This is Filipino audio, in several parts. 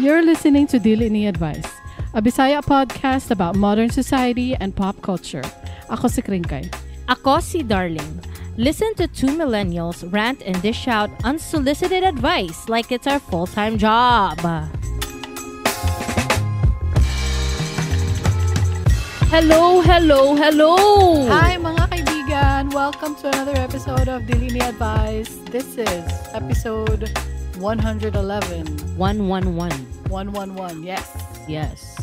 You're listening to Dili Ni Advice, a Bisaya podcast about modern society and pop culture. Ako si Kringkay. Ako si Darling. Listen to two millennials rant and dish out unsolicited advice like it's our full-time job. Hello, hello, hello! Hi mga kaibigan! Welcome to another episode of Dili Ni Advice. This is episode 111. 111. 111, yes. Yes.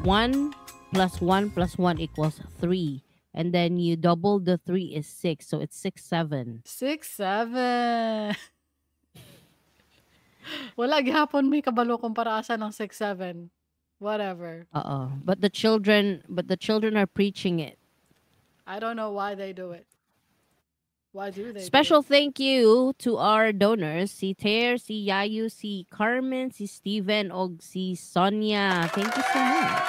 1 plus 1 plus 1 equals 3. And then you double the 3 is 6. So it's 6, 7. 6, 7. Wala gihapon may kabalo kung paraasa ng 6, 7. Whatever. But the children are preaching it. I don't know why they do it. Why do they Special do it? thank you to our donors, si Ter, si Yayu, si Carmen, si Steven, og si Sonia. Thank you so much.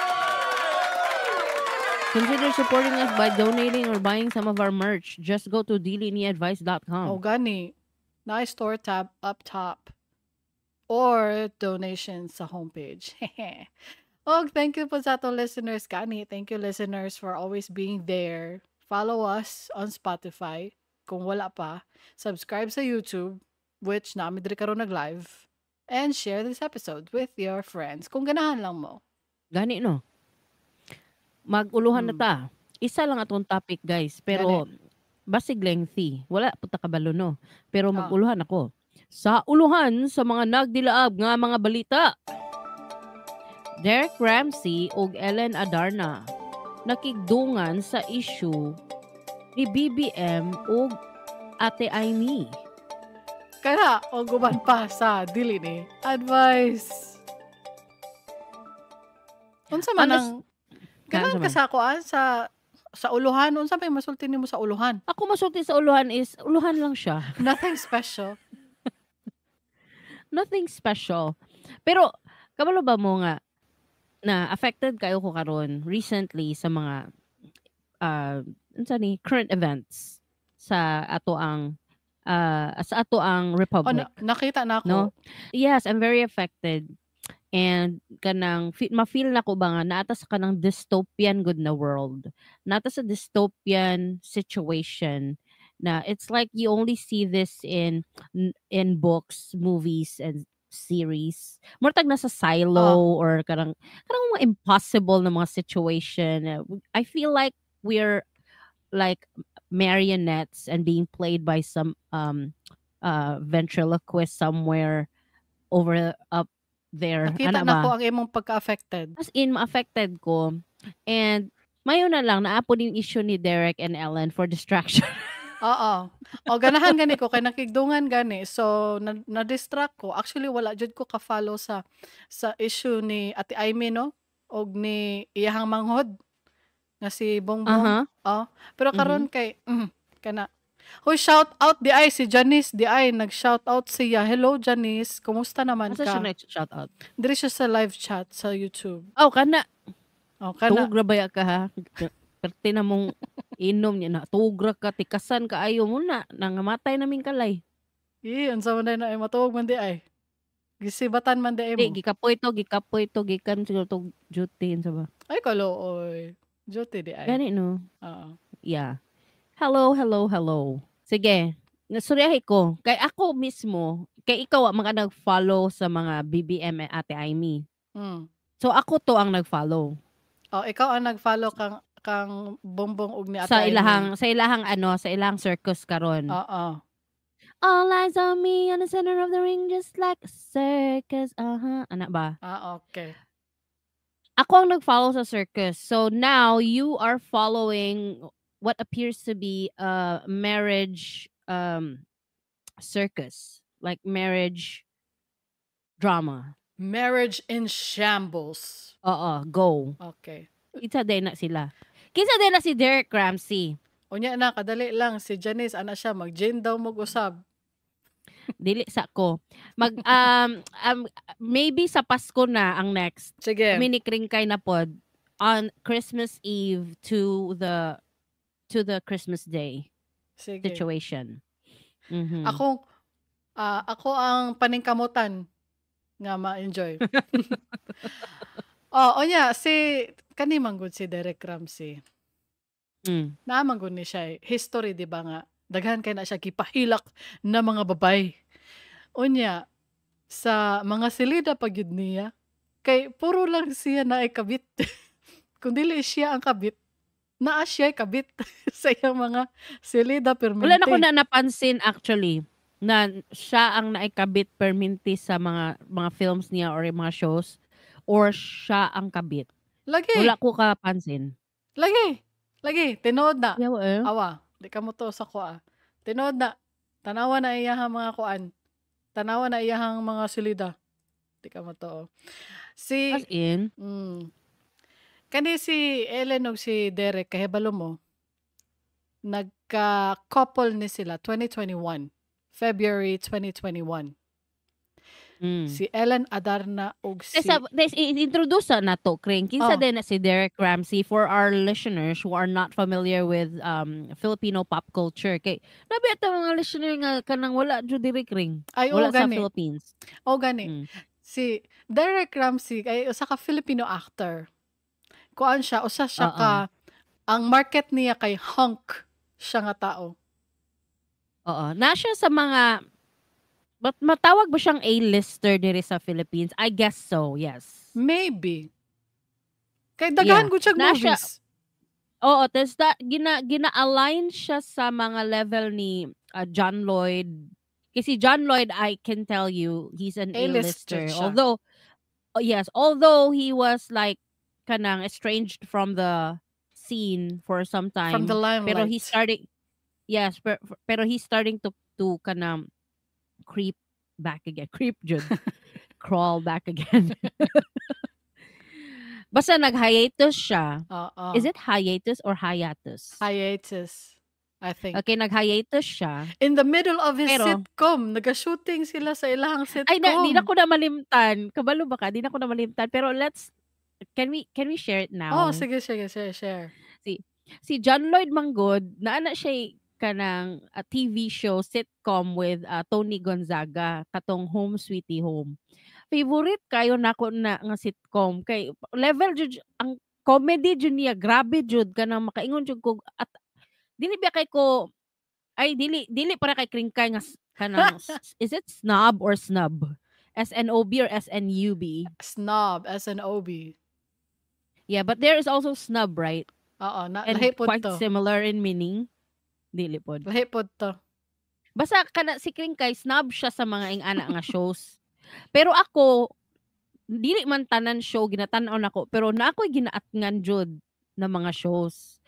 Consider supporting us by donating or buying some of our merch. Just go to diliniadvice.com. Oh, gani. Nice store tab up top. Or donations sa homepage. Oh, thank you po sa ato listeners, gani. Thank you listeners for always being there. Follow us on Spotify. Kung wala pa, subscribe sa YouTube, which namin diri karon nag-live, and share this episode with your friends. Kung ganahan lang mo. Gani, no? Mag-uluhan na ta. Isa lang atong topic, guys. Pero, basig lengthy. Wala po ta kabalo, no? Pero mag-uluhan ako. Sa uluhan sa mga nagdilaab nga mga balita. Derek Ramsey ug Ellen Adarna nakigdungan sa issue ni BBM ug Ate Aimee. Kaya, o guban pa sa Dili Ni Advice. Unsa man ang ganang kasakuan sa uluhan? Unsa may masulti nimo sa uluhan? Ako masulti sa uluhan is, uluhan lang siya. Nothing special. Nothing special. Pero, kabalo ba mo nga, na affected kayo ko karon recently sa mga current events sa ato ang republic. Nakita na ako. No? Yes, I'm very affected. And kanang ma-feel na ko ba nga naata sa kanang dystopian good na world. Naata sa dystopian situation na it's like you only see this in books, movies, and series. Murtag na sa silo or karang mga impossible na mga situation. I feel like we're like marionettes and being played by some ventriloquist somewhere over up there. Nakita na ko ang imong pagka-affected. As in, ma-affected ko. And mayon na lang naapod yung issue ni Derek and Ellen for distraction. Oo. O ganahan gani ko kay nakigdungan gani. So na-distract ko. Actually wala jud ko ka-follow sa issue ni Ate Aimee, no? Og ni iyahang manghod nga si Bongbong. Pero karon kay kana. Hoy, shout out di ay si Janice di ay nag-shout out siya. Hello Janice, kumusta naman Asa ka? siya nag-shout out? Diri siya sa live chat sa YouTube. Oh, kana. Kana. Tugra ba ka ha? Perti na mong inom niya na. Tugra ka, tikasan ka, ayaw mo na. Nangamatay naming kalay. Unsa man na ay matuog man di ay. Gisibatan man di ay mo. Gikapoy to, gikan siguro to duty, sa ba? Ay kalooy. Duty di ay. Gani, no? Oo. Yeah. Hello. Sige, nasuryahin ko. Kay ako mismo, kay ikaw mga nag-follow sa mga BBM at Ate Aimee. So ako to ang nag-follow. Oh, ikaw ang nag-follow kang Bongbong ug ni Ate Aimee. Sa ilahang circus karon. Oo. All eyes on me on the center of the ring just like a circus. Anak ba? Okay. Ako ang nag-follow sa circus. So now you are following what appears to be a marriage circus, like marriage drama. Marriage in shambles. Go. Okay. Kinsa din na sila. Kinsa din na si Derek Ramsey. Unya na, kadali lang. Si Janice, ana siya, mag-gin daw mag-usab. Dili sa ko. Maybe sa Pasko na ang next. Sige. Minikringkay na pod on Christmas Eve to the Christmas Day situation. Ako ang paningkamutan nga ma-enjoy. Oh, onya si kani man gud si Derek Ramsey. Mm. Naaman gud ni siya history di ba nga daghan kay na siya gipahilak na mga babay. Unya sa mga silida pa gyud niya kay puro lang siya naay kabit. Kung dili siya ang kabit, naa siya kabit sa iyang mga silida Wala na ko permente. na napansin actually na siya ang naikabit perminti sa mga films niya or yung mga shows or siya ang kabit. Wala Lagi, ko kapansin. lagi, lagi tinuod na. Yawa eh. Awa, di ka mo to sa kuha. Tinuod na. Tanawa na iyahang mga kuan. Tanawa na iyahang mga silida. Di ka mo to. Si As in, kani si Ellen ug si Derek kahibalo mo nagka-couple ni sila 2021. February 2021. Si Ellen Adarna ug si introduce na to, Kring. Kinsa din na si Derek Ramsey for our listeners who are not familiar with Filipino pop culture. Kay nabi ata mga listener nga kanang wala jud diri, Kring. Ay, Wala sa gani. Philippines. Gani. Si Derek Ramsey ay usa ka Filipino actor. Kuan siya, usa siya ka ang market niya kay hunk siya nga tao. Oo. Na siya sa mga matawag ba siyang A-lister diri sa Philippines? I guess so, yes. Maybe. Kay daghan gud siya movies. Oo, tas gina-align siya sa mga level ni John Lloyd. Kasi John Lloyd, I can tell you, he's an A-lister. Although he was like kanang estranged from the scene for some time. From the limelight. Pero he's starting, yes, pero he's starting to kanang creep back again. Creep jud. Crawl back again. Basta nag-hiatus siya. Is it hiatus or hiatus? Hiatus, I think. Okay, nag-hiatus siya. In the middle of his sitcom, naga-shooting sila sa ilahang sitcom. Ay, di na ko na malimtan. Kabalo ba ka? Di na ko na malimtan. Pero can we share it now? Sige, share. Si John Lloyd Manggod, naana siya kanang TV show, sitcom with Tony Gonzaga, katong Home Sweetie Home. Favorite kayo nako na nga sitcom kay level jud ang comedy jud niya, grabe jud kanang makaingon jud ko at dili ba kay ko ay dili para kay kringkay nga kanang is it snob or snub? SNOB or SNUB? Snob, SNOB. Yeah, but there is also snub, right? And lahi quite to. Similar in meaning. Dili pod. Lahi pod to. Basta kana si Kringkay snob siya sa mga ingana nga shows. Pero ako dili man tanan show ginatan-aw nako, pero na ako ginaatngan jud na mga shows.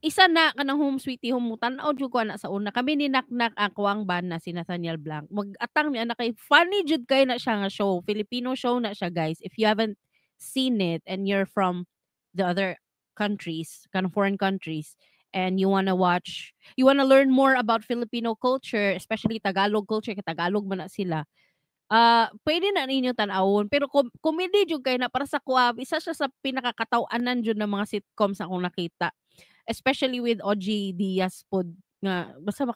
Isa na kanang Home Sweetie Home tan-aw jud ko ana sa una. Kami ni Naknak ako ang band na si Nathaniel Blanc. Mag-atang mi ana kay funny jud kay na siya nga show. Filipino show na siya, guys. If you haven't seen it and you're from the other countries, kind of foreign countries, and you wanna learn more about Filipino culture, especially Tagalog culture, kay Tagalog man na sila. Pwede na ninyo tan-awon, pero comedy jud kay na para sa kuha, isa siya sa pinakakataw-anan jud ng mga sitcoms akong nakita. Especially with OG Diaz pod nga basta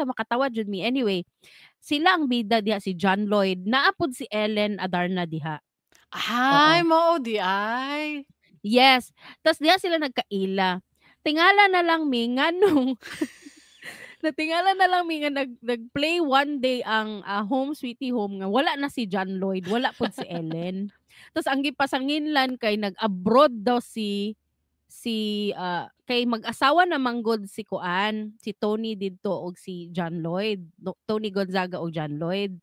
makatawa jud mi. Anyway, sila ang bida diha, si John Lloyd, naapod si Ellen Adarna diha. Ay, mao di ay. Yes. Tas diha sila nagkaila. Tingala na lang mi nganong natingala na lang mi nga nag-play one day ang Home Sweetie Home nga wala na si John Lloyd, wala pod si Ellen. Tas ang gipasanginlan kay nag-abroad daw si kay mag-asawa na manggod si Tony didto og si John Lloyd, Tony Gonzaga og John Lloyd.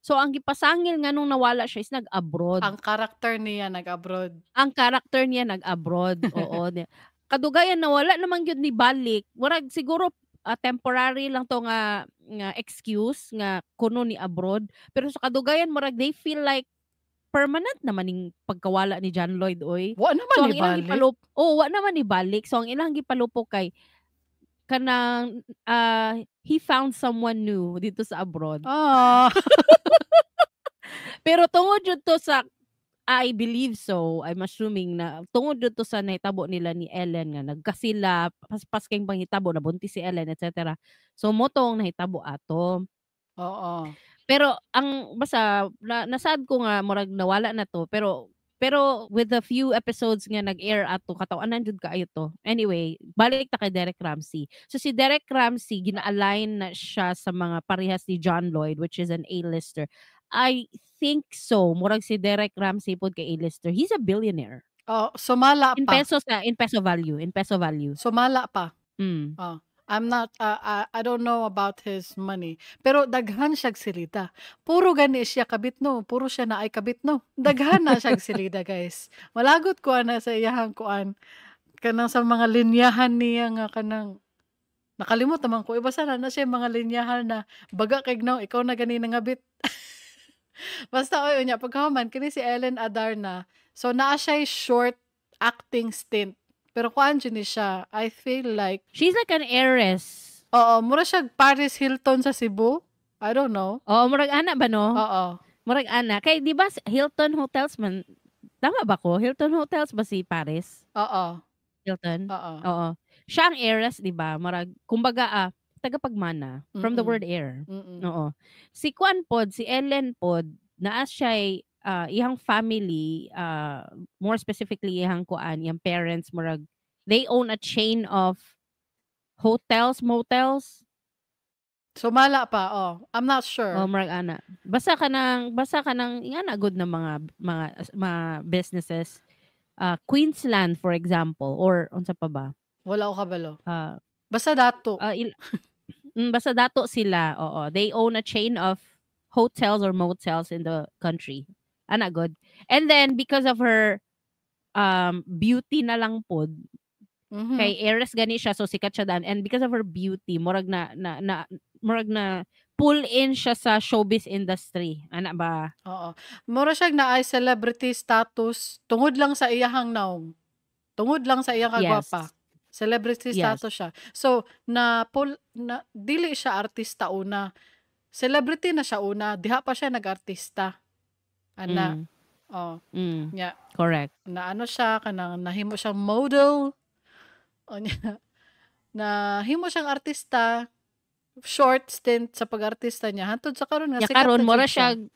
So ang gipasangil nga nung nawala siya is nag-abroad. Ang karakter niya nag-abroad. Oo. Kadugayan na wala naman gyud ni balik. Murag siguro temporary lang to nga excuse nga kuno ni abroad. Pero sa kadugayan murag they feel like permanent naman ning pagkawala ni John Lloyd oy. Wa naman ni balik. Wa naman ni balik. So ang ilang gipalupo kay kanang he found someone new dito sa abroad. Pero tungod jud to sa I believe so, I'm assuming na tungod jud to sa nahitabo nila ni Ellen nga nagkasila pas kay panghitabo nabuntis si Ellen etc. So mo tong nahitabo ato. Oo. Pero ang basta nasad ko nga murag nawala na to, pero with the few episodes nga nag-air ato katawanan jud kaayo to. Anyway, balik ta kay Derek Ramsey. So si Derek Ramsey gina-align na siya sa mga parehas ni John Lloyd, which is an A-lister. I think so. Murag si Derek Ramsey pod kay A-lister. He's a billionaire. Oh, sumala In pa. pesos na, in peso value, in peso value. Sumala pa. Mm. Oh. I'm not I don't know about his money. Pero daghan siyag silida. Puro gani siya kabit no. Puro siya na ay kabit no. Daghan na siyag silida, guys. Malagot ko na sa iyahang kuan kanang sa mga linyahan niya nga kanang nakalimot naman ko ibasa na siya mga linyahan na baga kay gnaw ikaw na gani nga bit. Basta oy unya pagkahuman kini si Ellen Adarna. So naa siya short acting stint. Pero kuan jud ni siya. I feel like She's like an heiress. oo, mura siya Paris Hilton sa Cebu. I don't know. Oo, murag ana ba no? Oo. Murag ana. Kay di ba Hilton Hotels man, tama ba ko? Hilton Hotels ba si Paris? Oo. Hilton? Oo. Oo. Siya ang heiress, di ba? Murag, kumbaga, tagapagmana. From the Mm. word heir. Mm. Oo. Si Kwan pod, si Ellen pod, naa siya iyang family, more specifically iyang kuan, iyang parents, murag, they own a chain of hotels, motels. Sumala pa, oh. I'm not sure. O murag ana. Basta ka nang ingana good na mga businesses. Queensland for example, or unsa pa ba? Wala ko kabalo. Uh, Basta dato. Basta dato sila. Oo. They own a chain of hotels or motels in the country. Ana good. And then because of her beauty na lang pod, Mhm. kay heiress gani siya, so sikat siya dan, and because of her beauty murag na pull in siya sa showbiz industry. Ana ba? Oo. Mura siya na ay celebrity status tungod lang sa iyahang naong. Tungod lang sa iyang Yes. kagwapa. Celebrity Yes. status siya. So, na dili siya artista una. Celebrity na siya una, diha pa siya nag-artista. Ana. Oh, nya. Correct. Na ano siya kanang nahimo siyang model. O nya. Nahimo siyang artista. Short stint sa pag-artista niya. Hantod sa karon nga Ya sikat karon na mora jud siya. siya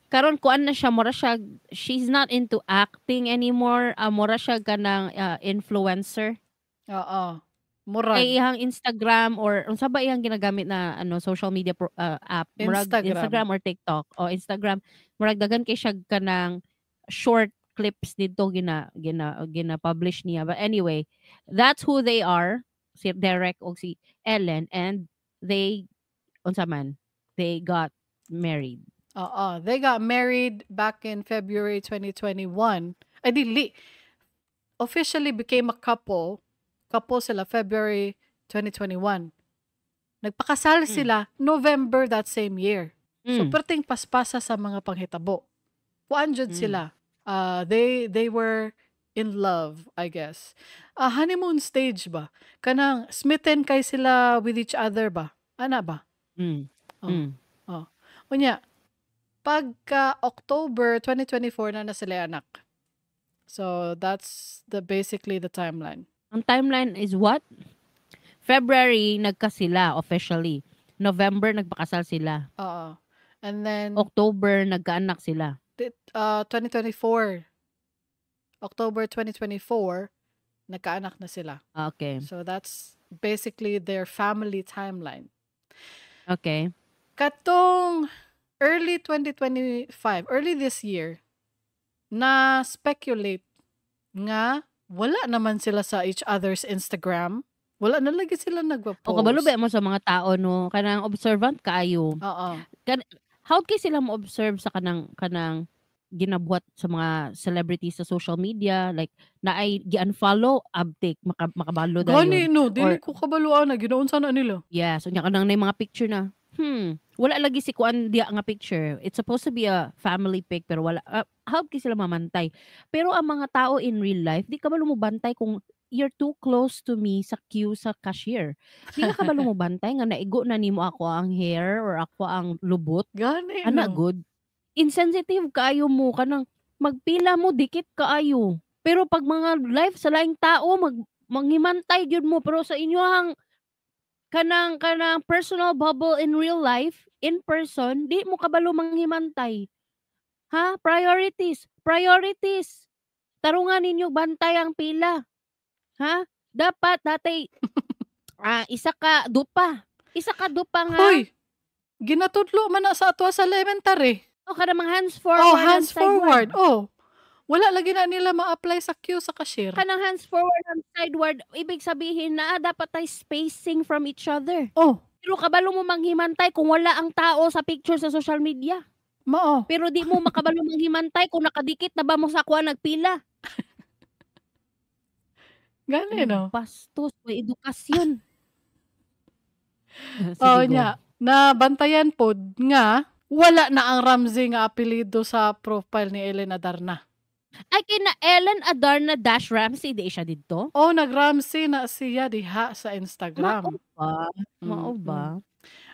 karon kuan na siya, mora siya, she's not into acting anymore. Mora siya kanang influencer. Oo. Murag. Kay iyang Instagram or unsa ba iyang ginagamit na social media app? Murag Instagram or TikTok o Instagram. Murag daghan kay siya kanang short clips dito gina-publish niya. But anyway, that's who they are. Si Derek o si Ellen, and they unsa man, they got married. Oo. They got married back in February 2021. Ay dili. Officially became a couple. Couple sila February 2021. Nagpakasal sila November that same year. So perting paspasa sa mga panghitabo. Kuan jud sila. They were in love, I guess. Honeymoon stage ba? Kanang smitten kay sila with each other ba? Ana ba? Unya, pagka October 2024 na sila anak. So that's basically the timeline. Ang timeline is what? February nagkasila officially. November nagpakasal sila. Oo. And then October nagkaanak sila. 2024. October 2024 nagkaanak na sila. Okay. So that's basically their family timeline. Okay. Katong early 2025, early this year, na speculate nga wala naman sila sa each other's Instagram. Wala na lagi sila nagpo-post. O kabalo ba mo sa mga tao no, kanang observant kaayo. Oo. How kay sila mo observe sa kanang ginabuhat sa mga celebrities sa social media, like na ay gi-unfollow update makabalo dayon. Gani no, dili ko kabaluan na ginaunsa na nila. Yes, unya kanang na mga picture na. Wala lagi si kuan dia nga picture. It's supposed to be a family pic pero wala. How kay sila mamantay? Pero ang mga tao in real life, di kabalo mo bantay kung you're too close to me sa queue sa cashier. Di ka kabalo mo bantay nga naigo na nimo ako ang hair or ako ang lubot. Gani Ana no. good. Insensitive kaayo mo kanang magpila mo dikit kaayo. Pero pag mga life sa laing tao manghimantay gyud mo, pero sa inyo ang kanang personal bubble in real life in person, di mo kabalo manghimantay. Ha? Priorities. Priorities. Tarungan ninyo bantay ang pila. Ha? Dapat datay isa ka dupa. Isa ka dupa nga. Hoy, ginatudlo man na sa atwa sa elementary. O kada mga hands Oh, forward hands and sideward. forward. Oh, wala lagi na nila ma-apply sa queue sa cashier. Kanang hands forward and sideward, ibig sabihin na dapat tayo spacing from each other. Oh, Pero kabalo mo manghimantay kung wala ang tao sa picture sa social media. mao. Pero di mo makabalo manghimantay kung nakadikit na ba mo sa kuha nagpila. Gani no. Bastos, may edukasyon. Oh, Sige, go. nya. Nabantayan pod nga wala na ang Ramsey nga apelido sa profile ni Ellen Adarna. Ay kina Ellen Adarna dash Ramsey di siya dito. Oh, nag-Ramsey na siya diha sa Instagram. Mao ba?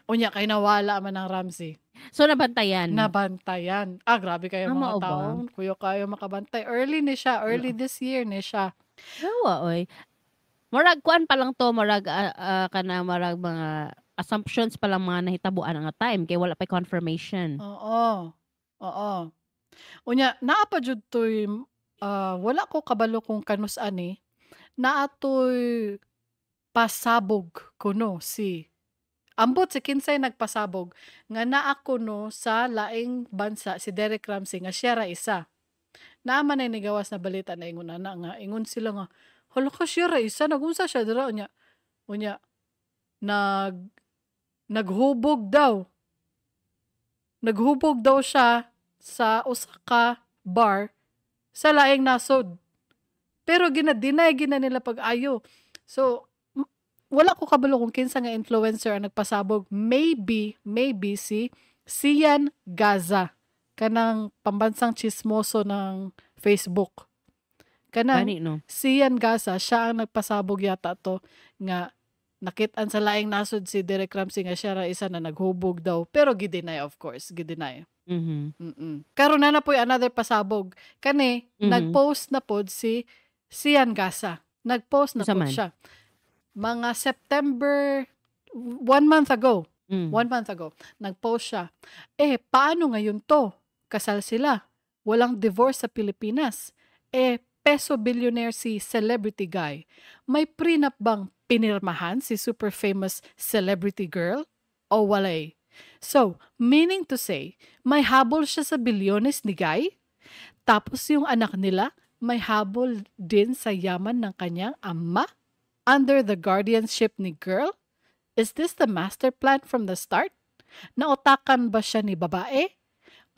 Unya kay nawala man ang Ramsey. So nabantayan. Nabantayan. Grabe kayo Mao mga ba? taon. Kuyo kayo makabantay. Early ni siya. Early this year ni siya. Gawa oy. Murag kuan pa lang to, murag kana murag mga assumptions pa lang mga nahitabuan nga time kay wala pa confirmation. Oo. Oo. Unya, naa pa jud toy wala ko kabalo kung kanus ani. Naa toy pasabog kuno si ambot si kinsay nagpasabog nga naa kuno sa laing bansa si Derek Ramsey nga siya ra isa. Naa man ay nigawas na balita na ingon ana nga ingon sila nga hala ka siya ra isa nagunsa siya dira unya. Unya naghubog daw. Naghubog daw siya sa usa ka bar sa laing nasod. Pero gina-deny nila pag-ayo. So, wala ko kabalo kung kinsa nga influencer ang nagpasabog. Maybe si Sian Gaza. Kanang pambansang chismoso ng Facebook. Kanang Gani no. Sian Gaza, siya ang nagpasabog yata to nga nakitaan sa laing nasod si Derek Ramsey nga siya ra isa na naghubog daw. Pero gideny of course, gideny. Karon na po another pasabog. Kani, nagpost na pod si Sian Gaza. Nagpost na Unsa pod man? siya. Mga September 1 month ago. 1 month ago. Nagpost siya. Paano ngayon to? Kasal sila. Walang divorce sa Pilipinas. Peso billionaire si celebrity guy. May prenup bang pinirmahan si super famous celebrity girl? O walay? So, meaning to say, may habol siya sa bilyones ni Guy, tapos yung anak nila may habol din sa yaman ng kanyang ama under the guardianship ni girl? Is this the master plan from the start? Nautakan ba siya ni babae?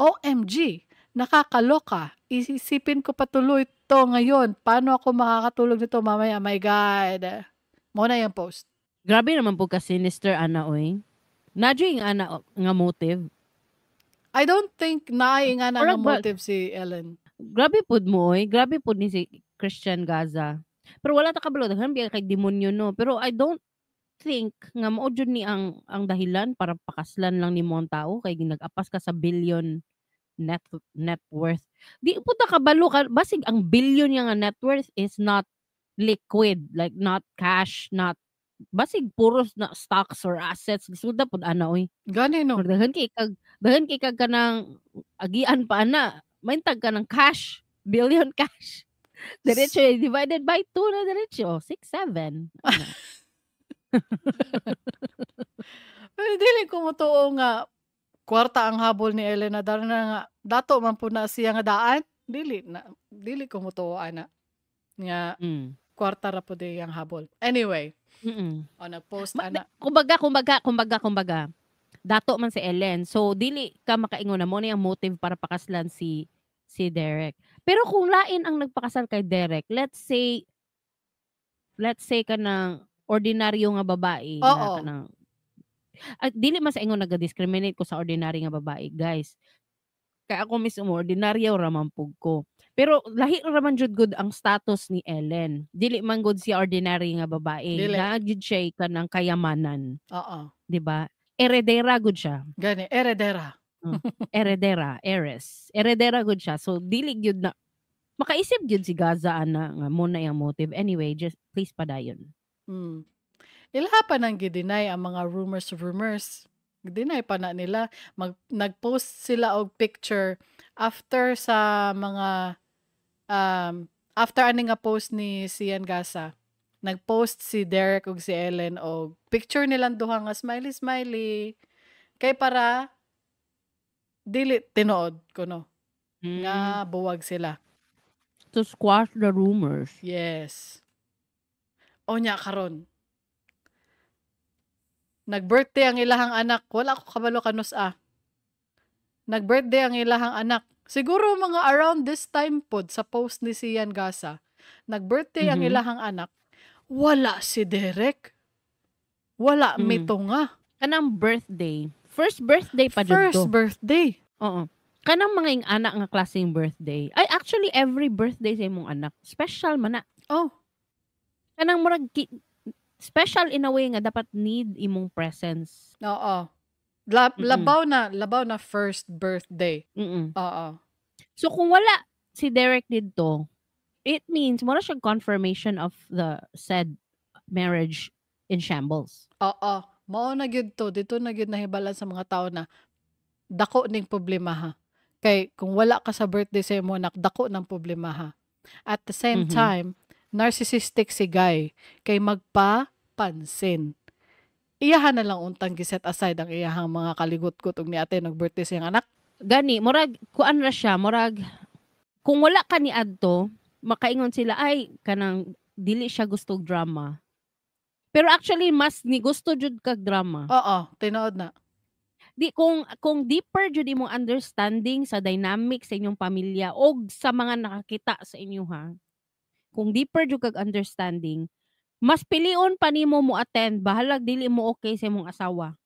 OMG, nakakaloka. Isipin ko patuloy to ngayon. Paano ako makakatulog nito mamaya? My God. Muna yung post. Grabe naman po ka sinister ana oy. Nadyo yung ana nga motive. I don't think naay nga na Murag ng ba- motive si Ellen. Grabe pud mo oy. Grabe pud ni si Christian Gaza. Pero wala ta kabalo daghan biya kay demonyo no. Pero I don't think nga mao jud ni ang dahilan para pakaslan lang ni mo ang tao kay nag-apas ka sa billion net worth. Di po ta kabalo ka basig ang billion nga net worth is not liquid, like not cash, not basig puros na stocks or assets. Suda pud ana oy. Gani no. Dagan kay kag kanang agian pa ana. Maintag ka ng cash, billion cash. Diretso divided by 2 na diretso, 6 7. Dili ko mo tuo nga kwarta ang habol ni Ellen Adarna nga dato man po na siya nga daan. Dili ko mo tuo ana. Nga kwarta ra po di ang habol. Anyway, nag-post ana. Kumbaga, dato man si Ellen. So dili ka makaingon na mo ni ang motive para pakaslan si Derek. Pero kung lain ang nagpakasal kay Derek, let's say kanang ordinaryo nga babae na kanang dili man sa ingon nag-discriminate ko sa ordinary nga babae, guys. Kaya ako mismo ordinaryo ra man pug ko. Pero lahi ra man jud good ang status ni Ellen. Dili man good siya ordinary nga babae. Na jud siya kanang kayamanan. Oo. Di ba? Heredera good siya. Gani, heredera. Heredera good siya. So dili gyud na makaisip gyud si Gaza ana nga mo na yung motive. Anyway, just please padayon. Ilaha pa nang gidinay ang mga rumors. Dinay pa na nila. Nag-post sila og picture after sa mga after ani nga post ni Sian Gasa. Nag-post si Derek ug si Ellen og picture nilang duha nga smiley smiley. Kay para dili tinuod kuno nga buwag sila. To squash the rumors. Yes. O nya karon. Nag-birthday ang ilahang anak. Wala ko kabalo kanus Nag-birthday ang ilahang anak. Siguro mga around this time pod sa post ni Sian Gasa. Nag-birthday ang ilahang anak. Wala si Derek. Wala mito nga. Kanang birthday. First birthday pa jud First to. birthday. Oo. Kanang mga ing anak nga klaseng birthday. Ay, actually, every birthday sa imong anak. Special man na. Oh, Kanang murag special in a way nga dapat need imong presence. oo. Labaw na first birthday. Oo. So, kung wala si Derek dito, it means mura siya confirmation of the said marriage in shambles. Oo. Mao na gyud to. Dito na gyud nahibalan sa mga tao na dako ning problema ha. Kay kung wala ka sa birthday sa imo anak, dako ng problema ha. At the same time, narcissistic si Guy kay magpapansin. Iyahan na lang untang giset aside ang iyahang mga kaligot-gut ug ni ate nag-birthday siyang anak. Gani, murag kuan ra siya, murag kung wala ka ni adto, makaingon sila ay kanang dili siya gusto og drama. Pero actually mas ni gusto jud kag drama. Oo, tinuod na. Di kung deeper jud imong understanding sa dynamic sa inyong pamilya og sa mga nakakita sa inyo ha. Kung deeper jud kag understanding, mas pilion pa nimo mo attend bahalag dili mo okay sa imong asawa.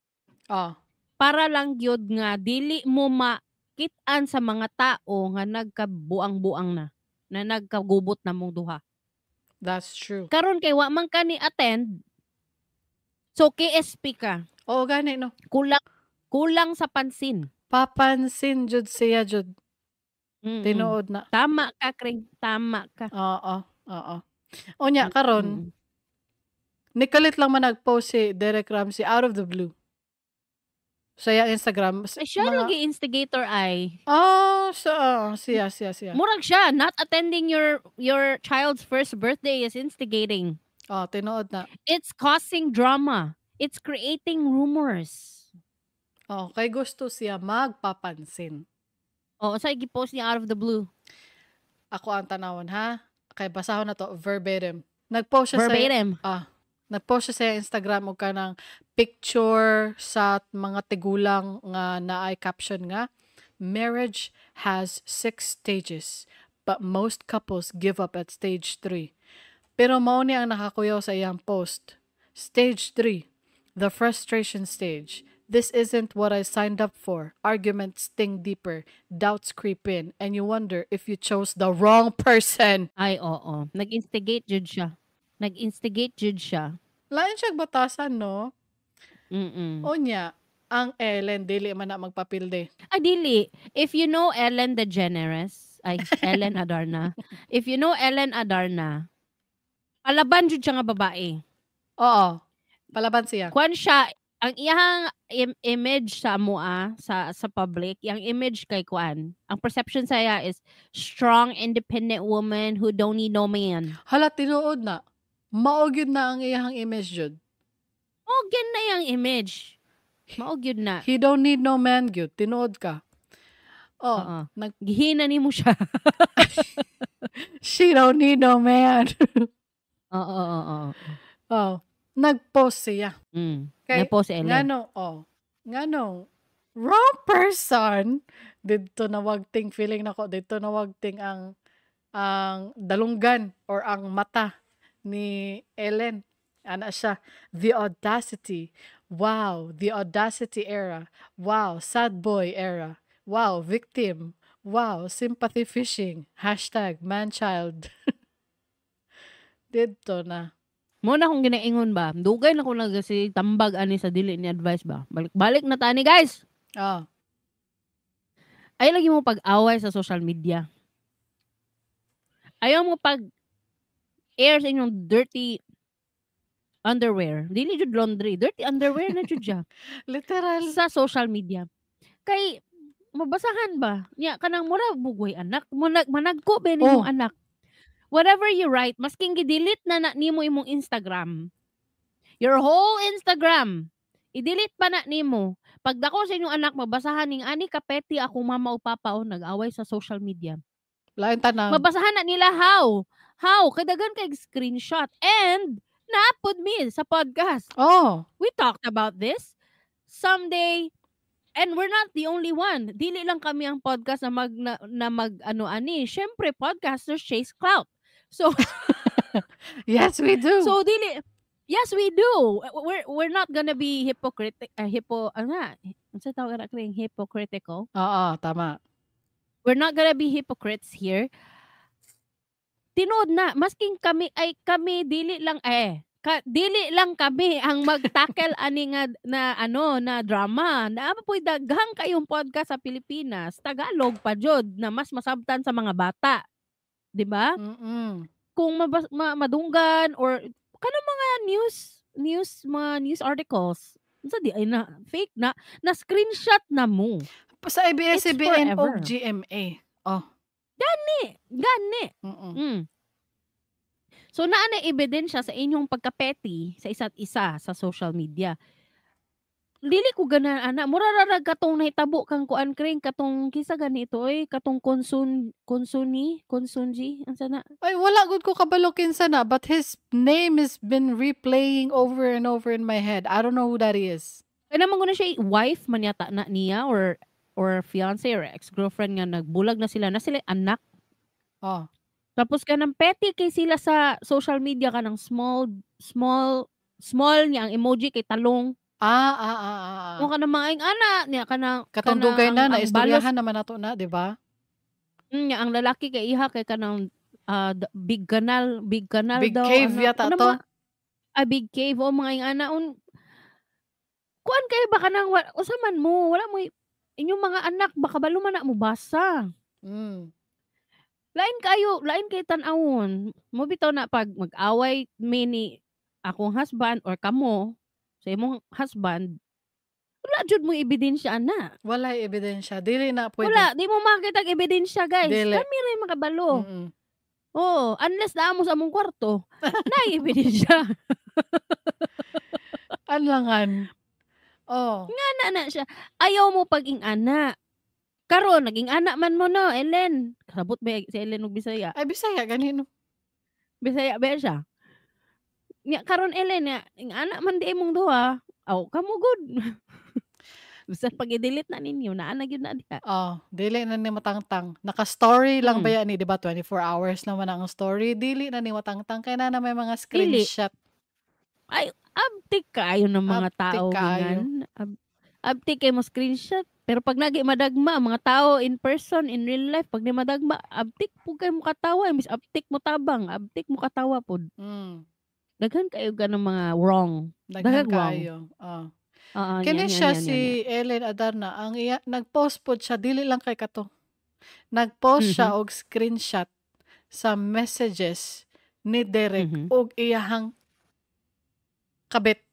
Para lang gyud nga dili mo makit-an sa mga tao nga nagkabuang-buang na nagkagubot na mong duha. That's true. Karon kay wa man ka ni attend. So KSP ka. Oo, gani no. Kulang sa pansin. Papansin jud siya jud. Tinuod na. Tama ka, Kring. Tama ka. Oo. Onya karon. Nikalit lang man nag-post si Derek Ramsey out of the blue. Sa Instagram. Ay, siya lagi instigator ay. Siya. Murag siya, not attending your child's first birthday is instigating. Tinuod na. It's causing drama. It's creating rumors. Kay gusto siya magpapansin. So i-post niya out of the blue. Ako ang tanawon ha. Kay basahon na to verbatim. Nag-post siya verbatim. Nag-post siya sa Instagram og kanang picture sa mga tigulang nga naay caption nga, marriage has 6 stages, but most couples give up at stage 3. Pero mao ni ang nakakuyaw sa iyang post. Stage 3, the frustration stage. This isn't what I signed up for. Arguments sting deeper, doubts creep in, and you wonder if you chose the wrong person. Ay, oo. Nag-instigate jud siya. Lain siya batasan, no? Onya, ang Ellen, dili man na magpapilde. Ay, dili. If you know Ellen DeGeneres, Ellen Adarna. If you know Ellen Adarna, palaban jud siya nga babae. Oo. Palaban siya. Kuan siya, ang iyang image sa mua, sa public, yung image kay kuan, ang perception sa iya is strong, independent woman who don't need no man. Hala, tinuod na. Maogyod na ang iyang image jud. Maogyod na yung image. Maogyod na. He don't need no man gyud. Tinuod ka. Gihina ni mo siya. She don't need no man. Oo. Nag-post siya. Nag-post si Ellen. Ngano, wrong person. Dito nawagting feeling nako, dito nawagting ang dalunggan or ang mata ni Ellen. Ana siya, the audacity. Wow, the audacity era. Wow, sad boy era. Wow, victim. Wow, sympathy fishing. #manchild. Dito na. Muna kung ginaingon ba, dugay na ko nagasi tambag ani sa dili ni advice ba. Balik na tani guys. Ay lagi mo pag-away sa social media. Ayaw mo pag-air sa inyong dirty underwear. Dili jud laundry, dirty underwear na jud siya Literal. sa social media. Kay mabasahan ba? Nya kanang mura bugoy anak, managko ba nimong Oh, anak. Whatever you write, masking gi-delete na nimo imong Instagram. Your whole Instagram. I-delete pa na nimo. Pag dako sa inyong anak mabasahan ning ani ka petty akong mama o papa o nag-away sa social media. lain tanan. Mabasahan na nila how kadagan kay screenshot and naapod mi sa podcast. Oh, We talked about this someday. And we're not the only one. Dili lang kami ang podcast na mag ano ani. Syempre podcasters chase clout. So yes, we do. so dili. Yes, we do. We're not gonna be hypocritical. Oo, tama. We're not gonna be hypocrites here. Tinood na, masking kami dili lang dili lang kami ang mag-tackle ani nga na drama. Naapoy daghang kayong podcast sa Pilipinas, Tagalog pa jud na mas masabtan sa mga bata. 'Di ba? Kung madunggan or kanang mga mga news articles. Unsa di ay na fake na screenshot na mo. Sa ABS-CBN o forever. GMA. Oh. Gani. Mm-mm. So naa na ebidensya sa inyong pagka-petty sa isa't isa sa social media. Dili ko ganan ana, mura ra katong nahitabo kang kuan kring katong kisa ganito katong konsunji, ansa na? Ay, wala gud ko kabalo kinsa na, but his name has been replaying over and over in my head. I don't know who that is. Ay naman ko na siya wife man yata na niya or fiance or ex-girlfriend nga nagbulag na sila anak. Oh. Tapos kanang petty kay sila sa social media kanang small niya ang emoji kay talong. Kung kanang mga ana niya kanang katong dugay na istoryahan naman nato na, di ba? Nya ang lalaki kay iha kay kanang big canal Big daw. cave yata to. Big cave o mga ana kuan kay baka nang usaman mo wala mo inyong mga anak baka balo man na mo basa. Lain kay tan-awon. Mo bitaw na pag mag-away ni akong husband or kamo sa imong husband, wala jud mo ebidensya ana. Wala ebidensya. Dili na pwede. Wala, di mo makita ang ebidensya, guys. Dili. Kami rin makabalo. Oo, unless naamo sa among kwarto, na ebidensya. Anlangan. Oh. Nga na siya. Ayaw mo paging ana. Karon naging ana man mo no, Ellen. Kasabot ba si Ellen og Bisaya? Ay, Bisaya ganino. Bisaya ba siya? Nya karon Ellen ya, ing ana man di imong duha. Aw, kamo good. Basta pag i-delete na ninyo, naana gyud na diha. Oh, dili na ni matangtang. Naka-story lang ba yan ni, di ba? 24 hours naman ang story. Dili na ni matangtang. Kaya na may mga screenshot. Ay, abtik kayo ng mga tao. Abtik kayo mo screenshot. Pero pag nagi madagma, mga tao in person, in real life, pag di madagma, abtik po kayo mo katawa. Mis abtik mo tabang, abtik mo katawa po. Daghan kayo ganang mga wrong. Daghan kayo. Kini siya si Ellen Adarna. Ang nag-post po siya, dili lang kay kato. Nag-post siya og screenshot sa messages ni Derek og iyahang kabit.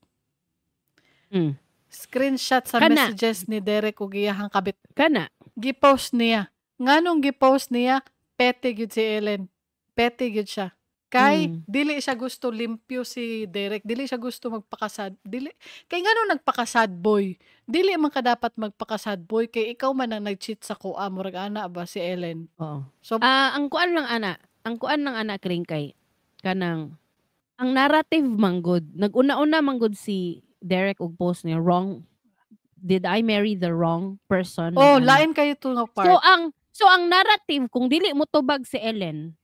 Screenshot sa messages ni Derek og iyahang kabit. Kana. Gipost niya. Nganong gipost niya, petty gyud si Ellen. Petty gyud siya. Kay dili siya gusto limpyo si Derek, dili siya gusto magpakasad. Kay nganong nagpakasad boy. Dili man ka dapat magpakasad boy kay ikaw man ang nag-cheat sa kuha murag ana ba si Ellen. Oo. So ang kuan ng ana kring kay kanang ang narrative manggod. Nag-una-una manggod si Derek og post niya wrong. Did I marry the wrong person? Oh, lain kayo to nga part. So ang narrative kung dili mo tubag si Ellen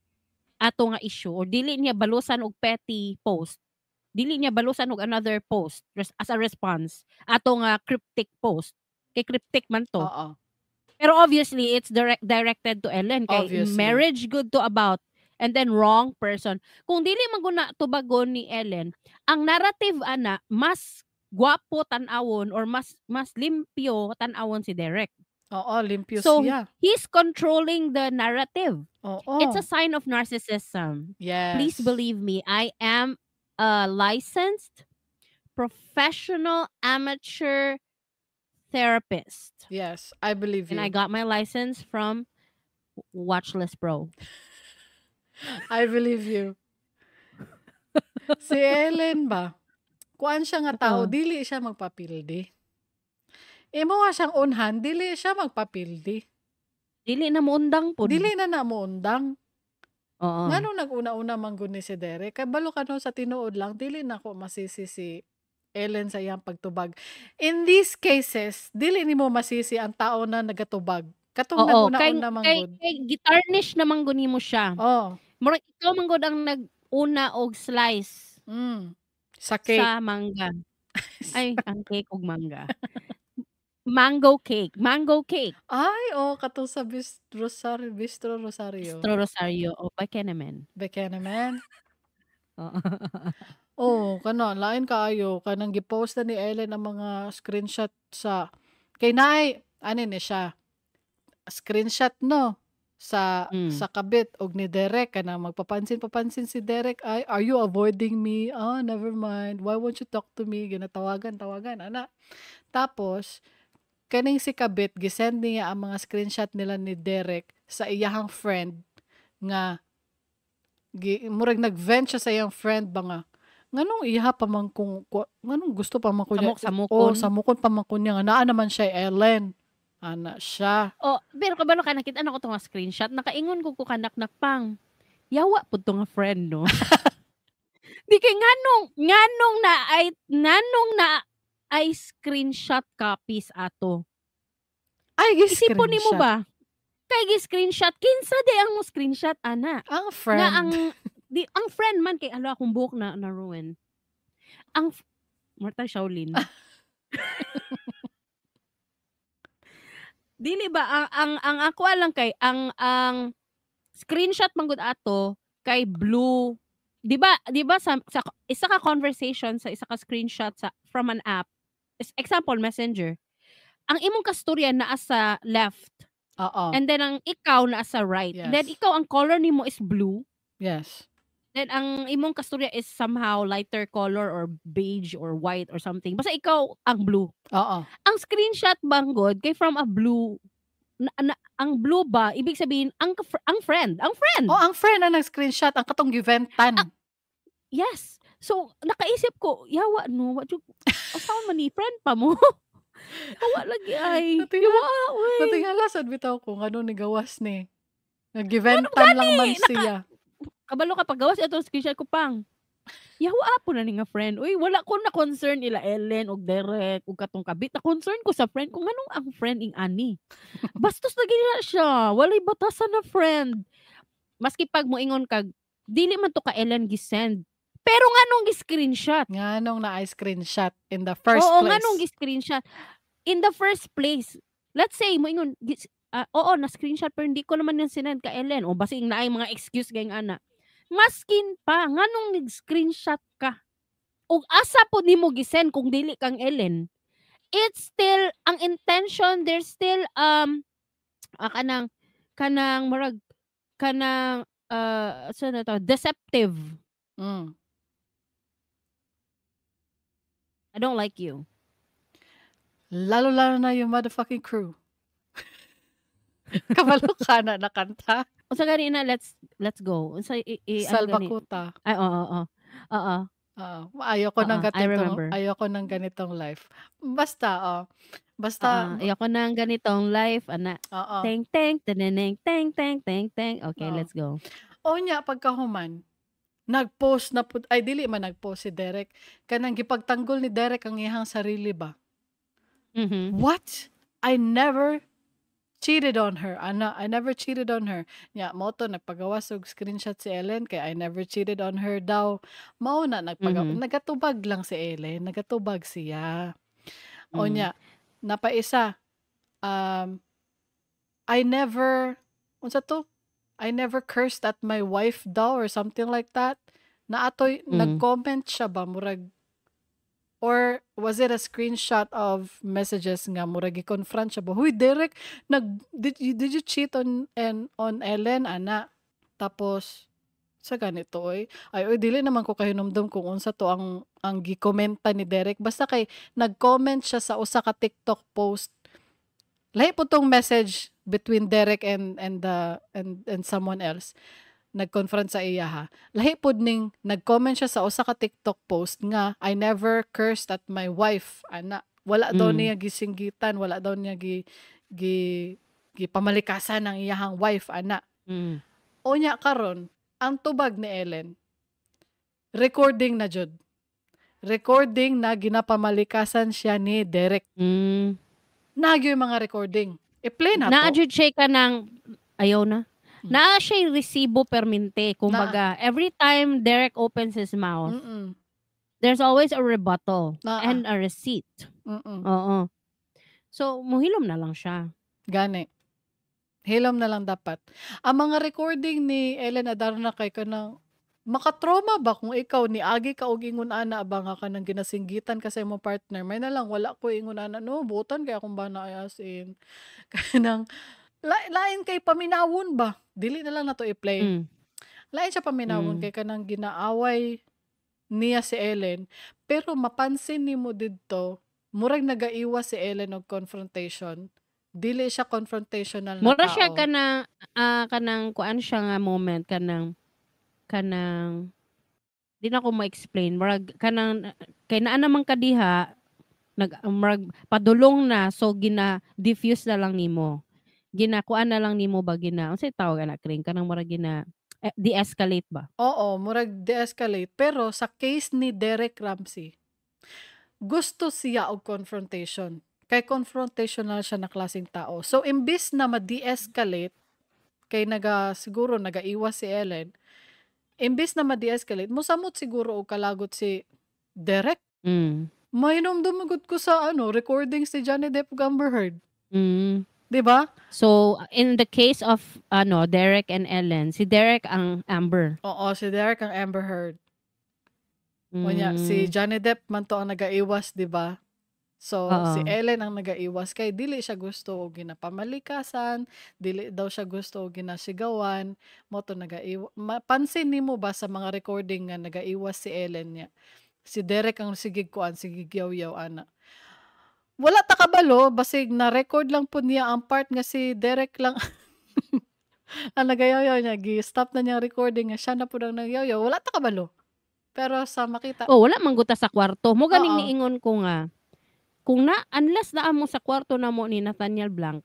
ato nga issue or dili niya balusan og petty post, dili niya balusan og another post as a response ato nga cryptic post, kay cryptic man to. Pero obviously it's directed to Ellen kay marriage good to about and then wrong person. Kung dili man guna tubagon ni Ellen, ang narrative ana mas gwapo tan-awon or mas limpyo tan-awon si Derek. Oo, limpyo so, siya. He's controlling the narrative. Oo. It's a sign of narcissism. Yes. Please believe me, I am a licensed professional amateur therapist. Yes, I believe And I you. got my license from Watchlist Bro. I believe you. Si Ellen ba? Kuan siya nga tao, Oo. dili siya magpapildi. Imo nga siyang unhan, dili siya magpapildi. Dili na mo undang pod. Dili na namuundang. Oo. Ngano nag-una-una man gud ni si Derek? Kay balo ka no sa tinuod lang, dili na ko masisi si Ellen sa iyang pagtubag. In these cases, dili nimo masisi ang tao na nagatubag. Katong Oo, kay nag-una-una man kay gud. kay gitarnish naman gud nimo siya. Oh, Murag ikaw man gud ang nag-una og slice sa cake. sa mangga. Ay, ang cake og mangga. Mango cake. Ay, katong sa Bistro Rosario. Bistro Rosario o Bakenemen. Bekenemen. Oo. Kana lain kaayo kanang gi-post na ni Ellen ang mga screenshot sa kay naay ani ni siya. Screenshot no sa kabit og ni Derek kana magpapansin si Derek ay are you avoiding me? Never mind. Why won't you talk to me? Ginatawagan ana. Tapos kaning si kabit gisend niya ang mga screenshot nila ni Derek sa iyahang friend nga murag nag-vent siya sa iyang friend ba nga nganong iha pa man kung nganong gusto pa man ko niya Samukon. samukon pa man ko niya nga naa naman siya Ellen ana siya. Pero kabalo ka nakita na ko to nga screenshot nakaingon ko kanak pang. Yawa pud to nga friend no. Di kay nganong na ay screenshot copies ato. Ay Isipon nimo ba? Kay gi-screenshot kinsa di ang mo screenshot ana? Ang friend. Nga ang friend man kay ala akong buhok na ruin. Ang Marta Shaolin. Dili ba ang ako lang kay ang screenshot man gud ato kay blue. Di ba sa isa ka conversation sa isa ka screenshot from an app. Example Messenger. Ang imong kasturya naa sa left. Oo. And then ang ikaw naa sa right. Yes. And then ikaw ang color nimo is blue. Yes. Then ang imong kasturya is somehow lighter color or beige or white or something. Basta ikaw ang blue. Oo. Ang screenshot banggod kay from a blue ang blue ba ibig sabihin ang friend. Ang friend ang nag-screenshot ang katong giventan. Yes. So nakaisip ko, yawa no, asawa man ni friend pa mo. Awa lagi ay. Natingala sad bitaw ko ngano ni gawas ni. Nag-giventan lang man siya. Kabalo ka pag gawas atong screenshot ko pang. Yawa po na ni nga friend. Uy, wala ko na concern ila Ellen og Derek og katong kabit. Na concern ko sa friend kung anong ang friend ing ani. Bastos na gina siya. Walay batasan na friend. Maski pag moingon kag dili man to ka Ellen gisend. Pero nganong gi-screenshot? Nganong na screenshot in the first place? Oo, nganong gi-screenshot? In the first place. Let's say moingon na-screenshot pero hindi ko naman yan sinend ka Ellen. O basing naay mga excuse gayong ana. Maskin pa, nganong nag-screenshot ka? O asa po ni mo gisend kung dili kang Ellen? It's still, ang intention, there's still, kanang marag, deceptive. I don't like you. Lalo na yung motherfucking crew. Kabalo ka na nakanta. O sa gani na, let's go. Salbakuta. Ay, oo. Ayoko ng ganitong life. Basta, ayoko ng ganitong life, ana. Teng, teng, teneneng, teng, teng, teng, teng. Okay, let's go. Nya, pagkahuman, nag-post na ay dili man nag-post si Derek. Kanang gipagtanggol ni Derek ang iyang sarili ba? Mm-hmm. What? I never cheated on her. I never cheated on her. Nya mo to nagpagawas og screenshot si Ellen kay I never cheated on her daw. Mao na nagatubag lang si Ellen, nagatubag siya. Nya, napaisa I never cursed at my wife daw or something like that. Na atoy nag-comment siya ba murag or was it a screenshot of messages nga murag i-confront siya ba? Huy, Derek, did you cheat on Ellen, ana? Tapos, Sa ganito oy. Ay oy dili naman ko kahinumdum kung unsa to ang gikomenta ni Derek basta kay nag-comment siya sa usa ka TikTok post. Lahi po tong message between Derek and someone else. Nag-confront sa iya ha. Lahi pod ning nag-comment siya sa usa ka TikTok post nga I never cursed at my wife ana. Wala daw Mm. niya gisinggitan, wala daw niya gi gipamalikasan ang iyahang wife ana. Mm. Unya karon ang tubag ni Ellen recording na jud. Recording na ginapamalikasan siya ni Derek. Mm. Nagyo yung mga recording. I-play na Naa to. jud siya ka ng ayaw na. Naa siya resibo permente. Na. Kumbaga, every time Derek opens his mouth, Mm. there's always a rebuttal Naa. and a receipt. Mm. Oo. So, muhilom na lang siya. Gani. Hilom na lang dapat. Ang mga recording ni Ellen Adarna kay kanang makatrauma ba kung ikaw ni agi ka og ingon ana ba nga kanang ginasinggitan kasi mo partner may na lang wala ko ingon ana no butan kay akong bana ay as in kanang lain kay paminawon ba dili na lang nato i-play. Mm. Lain siya paminawon Mm. kay kanang ginaaway niya si Ellen pero mapansin nimo didto murag nagaiwas si Ellen og confrontation. Dili siya confrontational na Mura siya tao. kanang kuan siya nga moment kanang di na ko ma-explain. Murag kanang kay naa naman kadiha murag padulong na so gina-diffuse na lang nimo. Ginakuan na lang nimo ba unsay tawag ana kring kanang murag de-escalate ba? Oo, murag de-escalate pero sa case ni Derek Ramsey, gusto siya og confrontation. Kay confrontational siya na klaseng tao. So imbis na ma-de-escalate kay siguro nagaiwas si Ellen, imbis na ma-de-escalate, mosamot siguro og kalagot si Derek. Mm. Mainumdum ko sa recordings ni Johnny Depp ug Amber Heard. Mm. 'Di ba? So, in the case of Derek and Ellen, si Derek ang Amber. Oo, si Derek ang Amber Heard. Unya, si Mm. Johnny Depp man to ang nagaiwas, 'di ba? So, si Oo. Ellen ang nagaiwas kay dili siya gusto og ginapamalikasan, dili daw siya gusto og ginasigawan, mo to mapansin nimo ba sa mga recording nga nagaiwas si Ellen niya. Si Derek ang sigig kuan, sigig yaw-yaw ana. Wala ta kabalo basig na record lang pud niya ang part nga si Derek lang ang nagayaw-yaw niya, gi-stop na niya ang recording nga siya na pud ang nagyaw-yaw. Wala ta kabalo. Pero sa makita, Oh, wala man guta sa kwarto. Mo ganing oo. niingon ko nga, kung unless na mo sa kwarto na mo ni Nathaniel Blanc,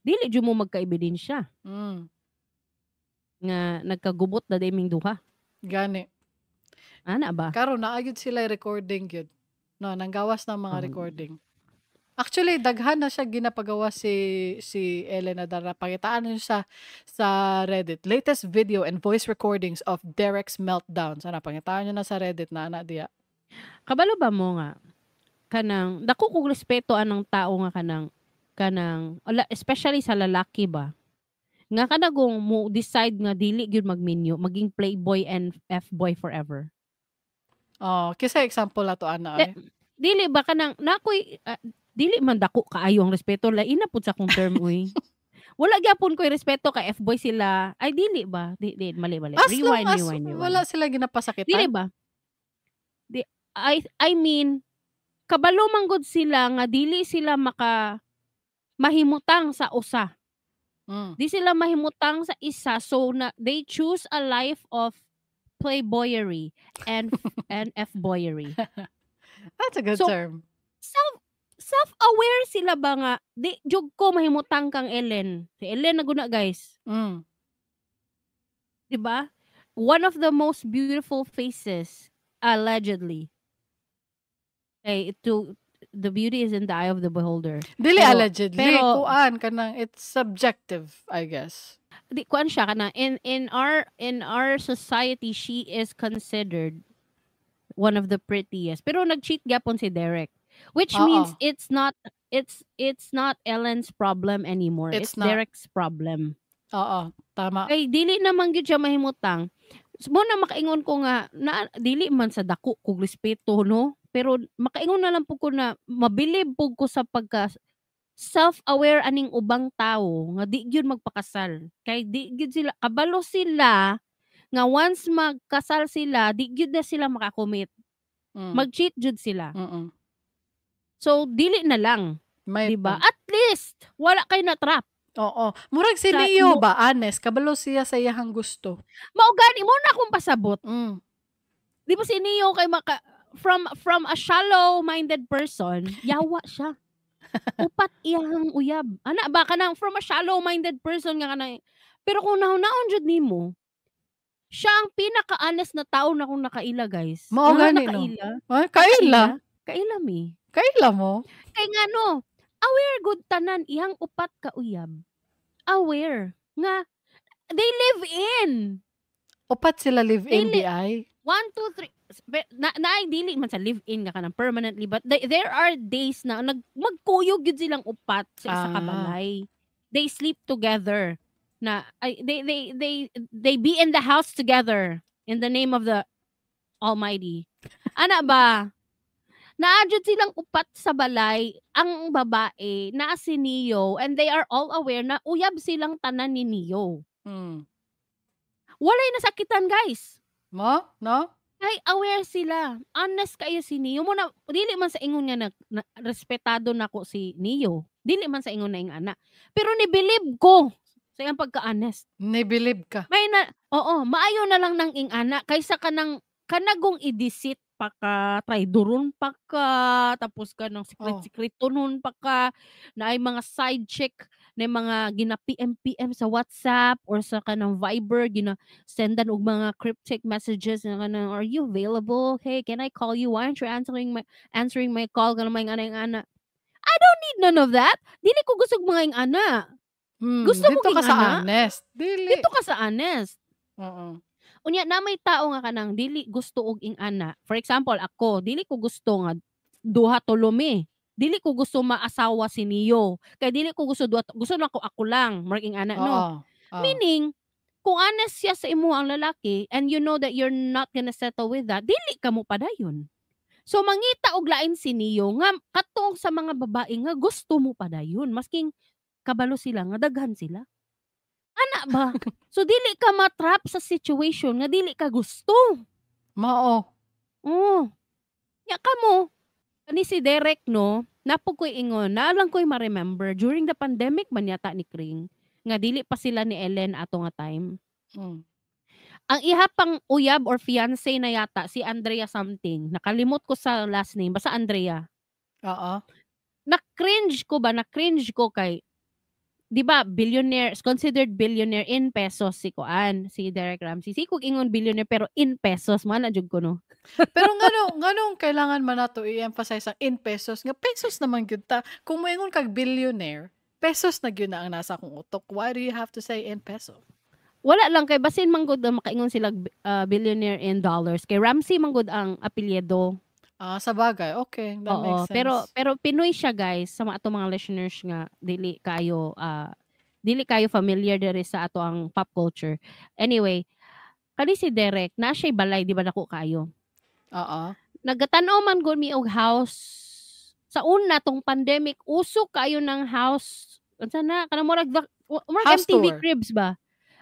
dili jud mo magka-ebidensya Mm, nga nagkagubot na daming duha. gani. Ana ba? Karon naa gyud sila recording gyud. No, nanggawas ng mga Oh. recording. Actually, daghan na siya ginapagawa si Ellen Adarna. Pakitaan niyo sa Reddit. Latest video and voice recordings of Derek's meltdown. Sana pakitaan niyo na sa Reddit na ana diya. Kabalo ba mo nga kanang dako kog respeto anang tao nga kanang especially sa lalaki ba? Nga kanagong mo decide nga dili gyud magminyo, maging playboy and F-boy forever. Oh, kisa example na to ana ay. Dili ba kanang nakoy dili man dako kaayo ang respeto lain na pud sa kong term uy. Wala gyapon ko'y respeto kay F-boy sila. Ay dili ba? Di mali. As long as Rewind. wala sila Dili ginapasakitan. ba? I mean, kabalo man gud sila nga dili sila mahimutang sa usa. Mm. Di sila mahimutang sa isa so na they choose a life of playboyery and F-boyery. That's a good So, term. self-aware sila ba nga di jud ko mahimutang kang Ellen. Si Ellen na guna guys. Mm. 'Di ba? One of the most beautiful faces allegedly. The beauty is in the eye of the beholder. Dili Pero- allegedly, pero- kuan kanang it's subjective, I guess. Di kuan siya kana in our society she is considered one of the prettiest. Pero nag-cheat gyapon si Derek. Which Oo. means it's not Ellen's problem anymore. It's It's not. Derek's problem. Oo, tama. Kay dili naman gyud siya mahimutang. Mo na makaingon ko nga na dili man sa dako kog respeto no, pero makaingon na lang pud ko na mabilib pud ko sa pagka self-aware aning ubang tao nga di gyud magpakasal. Kay di gyud sila kabalo sila nga once magkasal sila, di gyud na sila makakommit. Mm. Mag-cheat jud sila. Mm. So dili na lang, May 'di ba? point. At least wala kay na trap. Oo. Murag si Sa Neo imo ba, honest, kabalo siya sa iyahang gusto. mao gani mo na akong pasabot. Mm. Di ba si Neo kay from a shallow-minded person, yawa siya. Upat iyang uyab. Ana ba kanang from a shallow-minded person nga kanang pero kung nahunaon jud nimo, siya ang pinaka-honest na tao na akong nakaila, guys. Mao Nga gani no. nakaila. Ay, kaila. Kaila mi. Kaila mo. Kay nga no, aware gud tanan iyang upat ka uyab. Aware nga they live in. Upat sila live in Dili. di ay. 1, 2, 3 naay dili man sa live-in nga kanang permanently but there are days na magkuyog gyud silang upat sa isa ka balay. They sleep together. Na they be in the house together in the name of the Almighty. Ana ba? Naadjud silang upat sa balay, ang babae naa si Neo and they are all aware na uyab silang tanan ni Neo. Mm. Walay nasakitan, guys. Mo? No? Ay, aware sila. Honest kayo si Neo. Muna, dili man sa ingon nga respetado nako si Neo. Dili man sa ingon na ing ana. Pero ni-believe ko sa iyang pagka-honest. Ni-believe ka. May na, oo, maayo na lang ng ing ana kaysa kanagong i-deceit pa ka, traidoron pa ka, tapos ka ng secret-secretonon pa ka, na ay mga side check na mga gina-PM sa WhatsApp or sa kanang Viber, gina-sendan og mga cryptic messages na kanang, are you available? Hey, can I call you? Why aren't you answering my call? Kanang mga ana. I don't need none of that. Dili ko gusto mga ing ana. Gusto mo dito ka ing sa ana? honest. Dili. Dito ka sa honest. Oo. Unya na may tao nga kanang dili gusto og ing ana. For example, ako, dili ko gusto nga duha tulumi. Dili ko gusto maasawa si Neo. Kay dili ko gusto gusto na ako lang, mark ing ana no. Meaning, kung honest siya sa imo ang lalaki and you know that you're not gonna settle with that, dili ka mo padayon. So mangita og lain si Neo nga katong sa mga babae nga gusto mo padayon masking kabalo sila nga daghan sila. Ana ba? So dili ka matrap sa situation nga dili ka gusto. Mao. Oh. Ya kamo. Ani si Derek no, napog ko'y ingon, naalang ko'y ma-remember during the pandemic man yata ni Kring nga dili pa sila ni Ellen ato nga time. Ang iha pang uyab or fiancé na yata si Andrea something. Nakalimot ko sa last name, basta Andrea. Oo. Na-cringe ko kay 'di ba, billionaire, considered billionaire in pesos si Derek Ramsey. Si kog ingon billionaire pero in pesos man na jud ko no. Pero nganong kailangan man nato i-emphasize ang in pesos nga pesos naman gyud ta. Kung moingon kag billionaire, pesos na gyud na ang nasa akong utok. Why do you have to say in peso? Wala lang kay basin man gud makaingon sila billionaire in dollars. Kay Ramsey man gud ang apelyido. Sa bagay. Okay, that makes sense. Pero Pinoy siya, guys, sa mga listeners nga dili kayo familiar diri sa ato ang pop culture. Anyway, kani si Derek na siya balay di ba nako kayo. Oo. Nagatan-aw man gud mi og house sa una tong pandemic, usok kayo ng house. Unsa na kanang murag MTV tour. Cribs ba?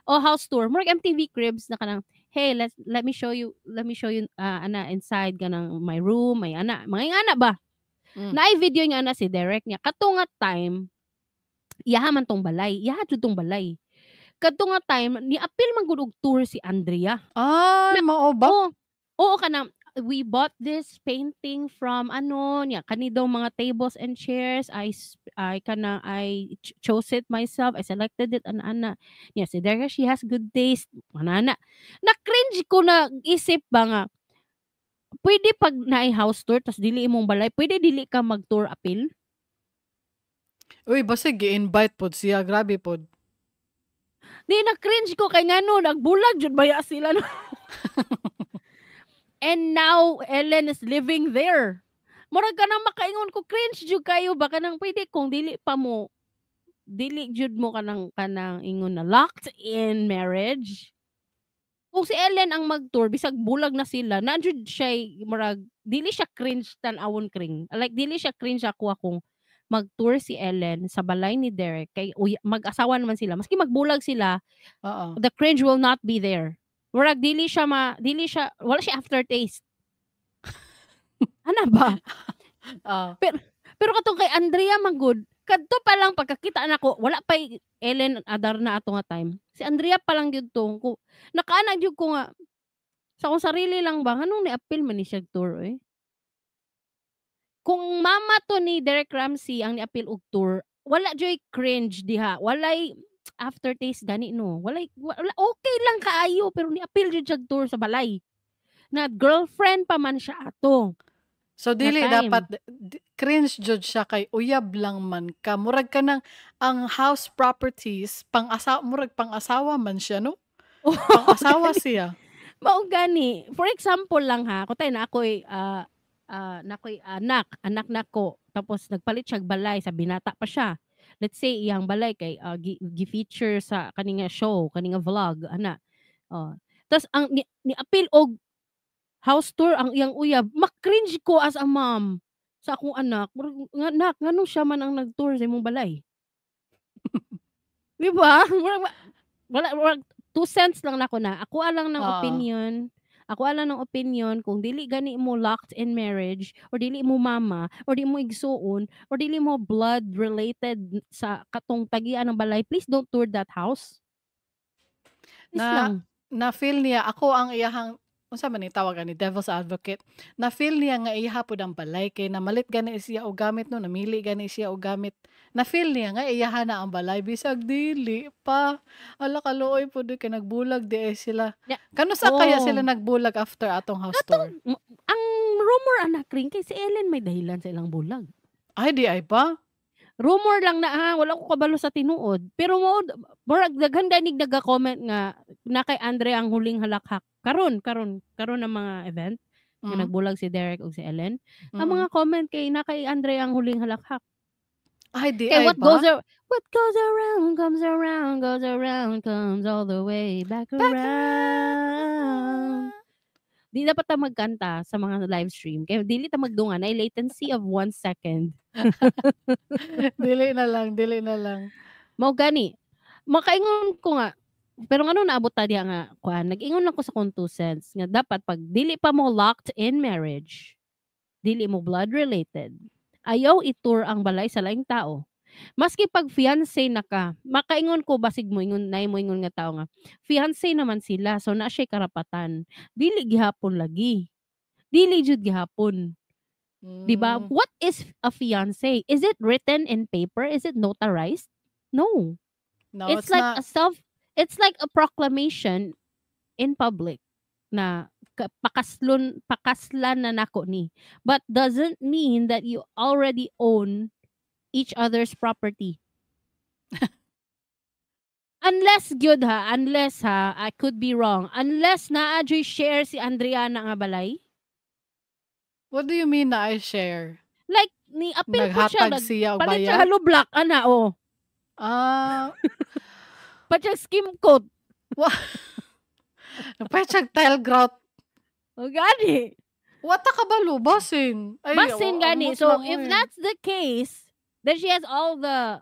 O house tour. Murag MTV Cribs na kanang hey, let me show you ana inside ganang my room, may ana, mga ana ba? Naay video nga ana si Derek niya. Kato nga time, iyaha man tong balay. Iyaha jud tong balay. Kato nga time, ni apil man gud og tour si Andrea. Mao ba? Oo kanang we bought this painting from kani daw mga tables and chairs. I chose it myself. I selected it ana. Yes, there she has good taste. Ana. Na-cringe ko na isip ba nga. Pwede pag naay house tour tas dili imong balay, pwede dili ka mag-tour apil? Uy, basta gi-invite pod siya, grabe pod. Di na-cringe ko kay ngano nagbulag jud baya sila no. And now, Ellen is living there. Murag ka nang makaingon ko, cringe jud kayo. Baka nang pwede kung dili jud mo kanang ingon na locked in marriage. Kung si Ellen ang mag-tour, bisag bulag na sila, na jud siya, murag, dili siya cringe tan-awon Kring. Like, dili siya cringe ako akong mag-tour si Ellen sa balay ni Derek. Kay mag-asawa naman sila. Maski magbulag sila, the cringe will not be there. Murag dili siya wala siya aftertaste. Ana ba? Ah, Pero pero katong kay Andrea Magud, kadto pa lang pagkakita nako wala pa Ellen Adar na ato nga time. Si Andrea pa lang gyud to ko nakaana gyud ko nga sa akong sarili lang ba nganong ni-appeal man ni siya tour eh. Kung mama to ni Derek Ramsey ang ni-appeal og tour, wala joy cringe diha. Walay aftertaste gani no. Wala okay lang kaayo pero ni-appeal jud siya tour sa balay. Na girlfriend pa man siya ato so nga dili dapat time. cringe jud siya kay uyab lang man ka. Murag ka ng ang house properties murag pang-asawa man siya no? Pang-asawa siya. Mao gani. For example lang ha, kutay na ako'y nakoy anak nako tapos nagpalit siya og balay sa binata pa siya. Let's say iyang balay kay gi-feature sa kaninga show, kaninga vlog ana. Oh. Tas ang ni-appeal og house tour ang iyang uyab, ma-cringe ko as a mom sa akong anak. Murag nga nak nganong siya man ang nag-tour sa imong balay? Di ba? Murag 2 cents lang nako na. Ako alang ng Oo. opinion. Ako alang ng opinion kung dili gani mo locked in marriage or dili mo mama or di mo igsuon or dili mo blood related sa katong tagian ng balay, please don't tour that house. Please Na lang. na-feel niya ako ang iyahang unsa man ni tawag ani devil's advocate. Na-feel niya nga iyaha pud ang balay kay namalit gani siya og gamit no, namili gani siya og gamit. Na-feel niya nga iyaha na ang balay bisag dili pa. Ala kaluoy pud kay nagbulag di sila. Ya, Kano sa kaya sila oo. nagbulag after atong house tour? Ang rumor anak rin kay si Ellen may dahilan sa ilang bulag. Ay di ay pa. Rumor lang na ha, wala ko kabalo sa tinuod. Pero murag daghan ganig naga-comment nga na kay Andre ang huling halakhak. Karon ang mga event nga Mm. nagbulag si Derek ug si Ellen. Ang Mm. mga comment kay na kay Andre ang huling halakhak. Ay di Kay ay what goes ba? around comes all the way back Back around. around. Di dapat ta magkanta sa mga live stream. Kaya dili ta magdungan ay latency of 1 second. Dili na lang, dili na lang. Mao gani. Makaingon ko nga pero ngano naabot ta diha nga kuan nag-ingon lang ko sa kung 2 cents nga dapat pag dili pa mo locked in marriage, dili mo blood related, ayaw i-tour ang balay sa laing tao. Maski pag fiancé na ka, makaingon ko basig mo ingon nay mo ingon nga tao nga fiancé naman sila so na siya karapatan. Dili gihapon lagi. Dili jud gihapon. Di ba? Mm. What is a fiancé? Is it written in paper? Is it notarized? No. No, It's it's like not. it's like a proclamation in public na pakaslan na nako ni. But doesn't mean that you already own each other's property. Unless I could be wrong. Unless naa joy share si Andriana nga balay. What do you mean na I share? Like ni apil po siya Naghatag siya og palit siya bayad? halo black ana oh. Ah, Patsag skim coat. nagpaytsag tile grout. O gani. Wata ka balo, basin. Ay, Basin gani. ambot So lang, if oy. that's the case, then she has all the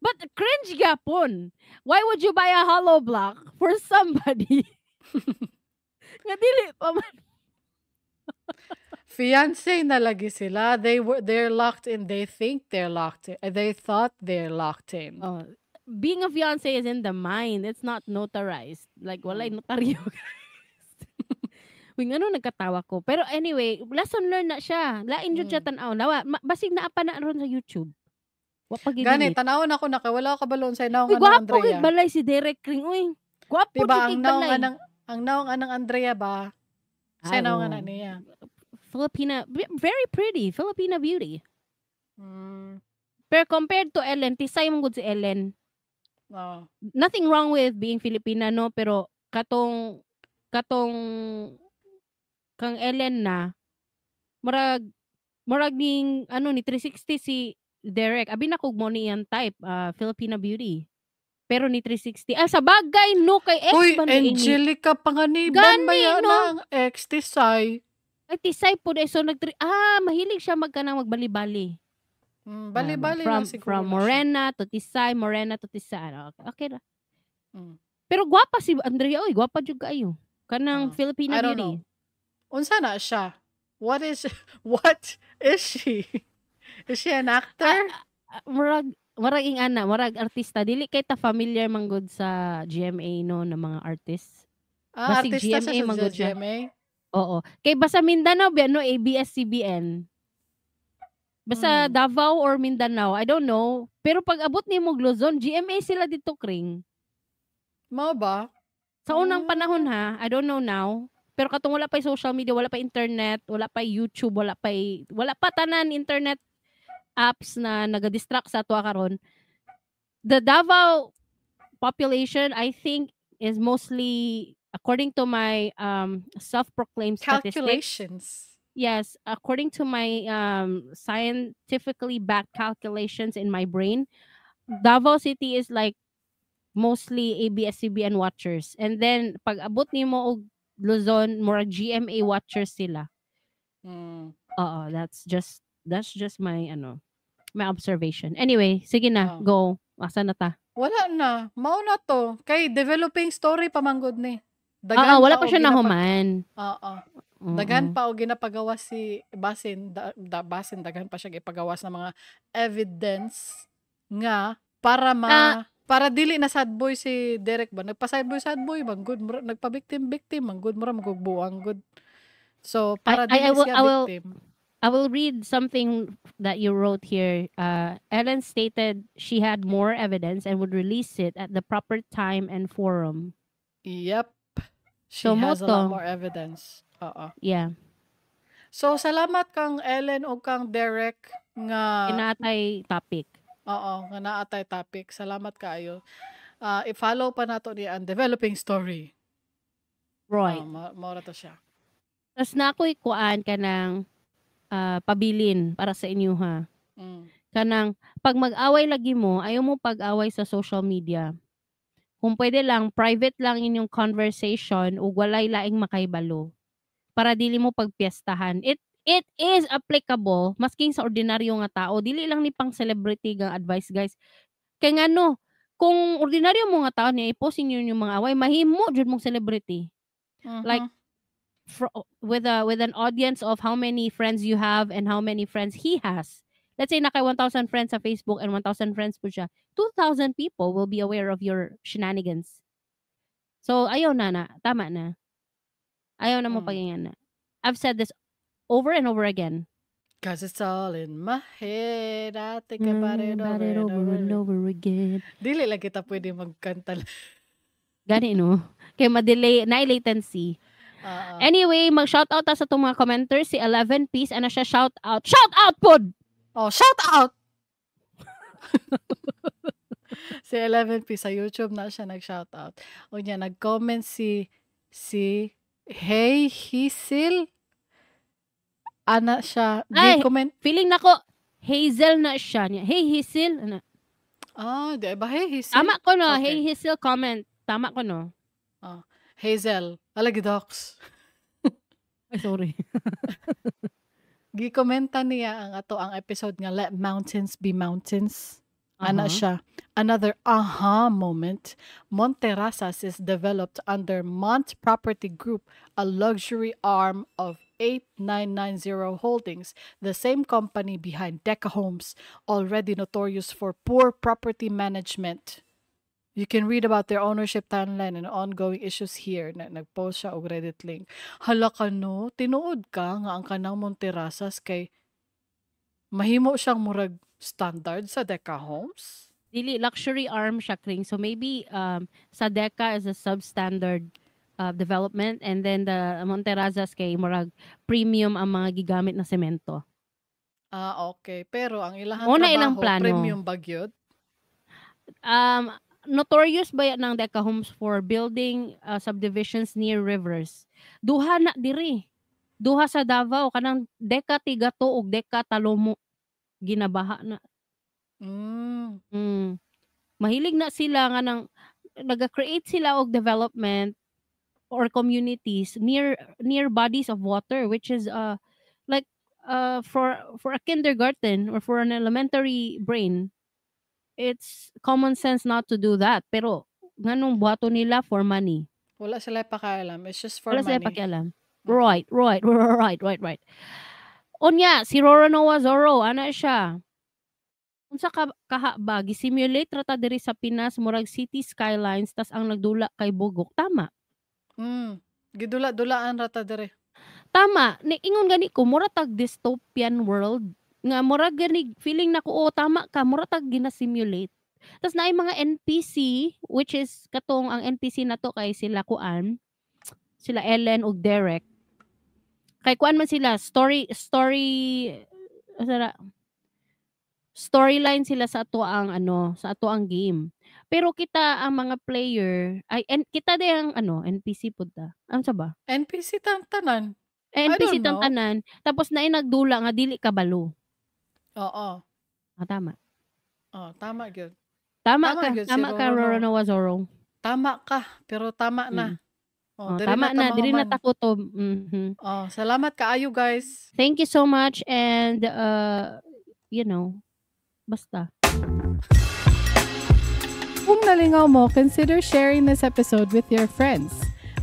but cringe gapon. Why would you buy a hollow block for somebody? Nga dili pa man. Fiancé na lagi sila. They're locked in. They think they're locked in. They thought they're locked in. Oh, being a fiancé is in the mind. It's not notarized. Like walay notaryo. Uy, ano nagkatawa ko. Pero anyway, lesson learned na siya. Lain jud siya tan-aw. Basig na apa na ron sa YouTube. Wa pa gid Gani, limit. tanawon ako na kay wala ka balon sa inaong Uy, anang gwapo gid Andrea. balay si Derek Ring. Uy, gwapo Diba, jud ang kay naong balay. ang naong anang Andrea ba? Sa naong anak niya. Very pretty. Filipina beauty. Mm. Pero compared to Ellen, tisay mong good si Ellen. Oh. Nothing wrong with being Filipina, no? Pero katong kang Ellen na, murag ning, ni 360 si Derek. Abi na kog mo niyang type, Filipina beauty. Pero ni 360. Sa bagay, no, kay ex Uy, ba ni ini? Angelica Panganiban Gani, maya no? na ang ex Tisay. Ay, tisay po de. So, mahilig siya magbali-bali. Bali-bali lang siguro From na siya. Morena to Tisay. Ano, okay na. Mm. Pero gwapa si Andrea, oy, gwapa jud kaayo. Kanang Filipina I don't beauty. know. Unsa na siya? What is what is she? Is she an Ah, actor? murag ing ana, murag artista. Dili kay ta familiar man gud sa GMA no na mga artist. Basig Artista siya GMA sa man gud siya. GMA? Oo. Kay basta Mindanao ba no ABS-CBN. Basta Hmm. Davao or Mindanao, I don't know. Pero pag abot nimo Luzon, GMA sila dito kring. Mao ba? Sa unang panahon Ah. ha, I don't know now. Pero katong wala pa social media, wala pa internet, wala pa YouTube, wala pa tanan internet apps na naga-distract sa ato karon. The Davao population, I think, is mostly, according to my self-proclaimed statistics, Calculations. yes, according to my scientifically backed calculations in my brain, Davao City is like mostly ABS-CBN watchers. And then, pag abot nimo og Luzon, more GMA watchers sila. Hmm. Oo, that's just my my observation. Anyway, sige na, Oh. go. Asa na ta? Wala na. Mao na to. Kay developing story pa man gud ni. Oo, Daghan wala pa pa og siya nahuman. Oo. Oo. Daghan pa og ginapagawas si Basin, Basin daghan pa siya ipagawas ng mga evidence nga Ah, para dili na sad boy si Derek ba. Sad boy man gud nagpa-victim man gud mura magugbuang gud. So para I dili will siya I will victim. I will read something that you wrote here. Ellen stated she had more evidence and would release it at the proper time and forum. Yep. So She has a lot moto, more evidence. Oo. yeah, So salamat kang Ellen o kang Derek nga kinatay topic. nga naatay topic. Salamat kaayo. I-follow pa nato ni ang developing story. Right. Maura to siya. Tas na ako'y kuan ka ng pabilin para sa inyo ha. Mm. Kanang pag mag-away lagi mo, ayaw mo pag-away sa social media. Kung pwede lang, private lang inyong conversation ug walay laing makaibalo. Para dili mo pagpiestahan. It is applicable masking sa ordinaryo nga tao. Dili lang ni pang celebrity nga advice, guys. Kay ngano, kung ordinaryo mo nga tao niya i-post inyo yung mga away, mahimo jud mong celebrity. Like Mhm. with an audience of how many friends you have and how many friends he has. Let's say naka 1,000 friends sa Facebook and 1,000 friends po siya. 2,000 people will be aware of your shenanigans. So, ayaw na. Tama na. Ayaw na mo Mm. pagingin na. I've said this over and over again. Cause it's all in my head. I think about it over and over. again. Dili lang kita pwede magkanta. Gani, no? Kaya ma-delay, na-latency. Anyway, mag-shoutout ta sa itong mga commenters. Si 11 Piece, ano siya, shoutout. Shoutout pod! Oh, shout out! Si 11P sa YouTube na siya nag-shoutout. O niya, nag-comment si Hey Hisil. Ana siya. Ay, Comment. feeling nako Hazel na siya niya. Hey Hisil. Ano? Di ba? Hey Hisil. Tama ko no. Okay. Hey Hisil comment. Tama ko no. Hazel. Alagi docs. Ay, sorry. Gikomenta niya ang episode nga Let Mountains Be Mountains. Ana siya. Another moment. Monterrasas is developed under Mont Property Group, a luxury arm of 8990 Holdings, the same company behind Deca Homes, already notorious for poor property management. You can read about their ownership timeline and ongoing issues here. Nag-post siya og Reddit link. Hala ka no, tinuod ka nga ang kanang Monterrasas kay mahimo siyang murag standard sa Deca Homes? Dili, luxury arm siya, Kring. So maybe sa Deca is a substandard development and then the Monterrazas kay murag premium ang mga gigamit na semento. Okay. Pero ang ilahang Una trabaho, ilang plano. premium bagyod? Notorious ba yan ng Deca Homes for building subdivisions near rivers? Duha na diri. Duha sa Davao. Kanang Deca Tigato ug Deca Talomo. Ginabaha na. Mahilig na sila nga nang naga-create sila og development or communities near bodies of water, which is like for a kindergarten or for an elementary brain, it's common sense not to do that. Pero nganong buhato nila for money. Wala sila pakialam. It's just for Wala sila money. pakialam. Mm-mm. Right. Unya, si Roronoa Zoro, ana siya. Unsa ka kahaba gi-simulate rata diri sa Pinas murag city skylines tas ang nagdula kay Bugok. Tama. Gidula-dulaan rata dire. Tama. Ingon gani ko mura tag dystopian world nga mura gani feeling nako tama ka mura tag gina-simulate. Tas naay mga NPC which is katong ang NPC nato kay sila kuan sila Ellen ug Derek. Kay kuan man sila storyline sila sa ato ang sa ato ang game. Pero kita ang mga player ay kita din ang NPC pud ta. Ano sa ba? NPC tanan. NPC don't know. tanan. Tapos naay nagdula nga dili kabalo. Oo. Tama. Oh, tama gyud. Tama Tama gyud si ka Roronoa. Roronoa Zoro. Tama ka, pero tama na. Diri Tama na, diri na mahuman. tako to. Salamat kaayo guys. Thank you so much and basta. Kung nalingaw mo, consider sharing this episode with your friends.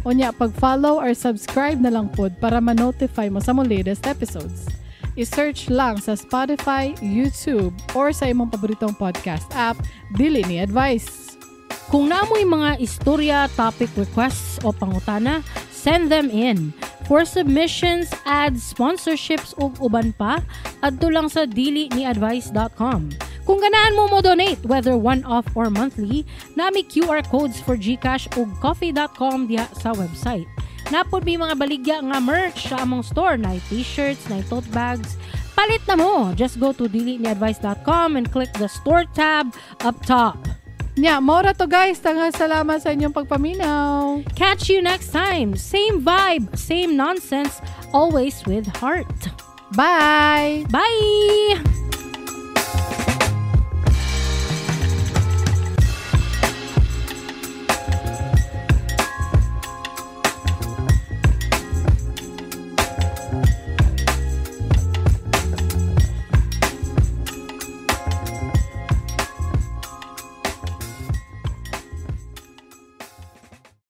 Unya, pag-follow or subscribe na lang pod para ma-notify mo sa mong latest episodes. I-search lang sa Spotify, YouTube, or sa imong paboritong podcast app, Dili ni Advice. Kung naamoy mga istorya, topic requests o pangutana, send them in. For submissions, ads, sponsorships ug uban pa, adto lang sa diliniadvice.com. Kung ganahan mo donate, whether one-off or monthly, nami QR codes for GCash ug coffee.com diha sa website. Napod may mga baligya nga merch sa among store, na t-shirts, na tote bags. Palit na mo! Just go to diliniadvice.com and click the store tab up top. Mora to guys. Tanghal salamat sa inyong pagpaminaw. Catch you next time. Same vibe, same nonsense, always with heart. Bye! Bye!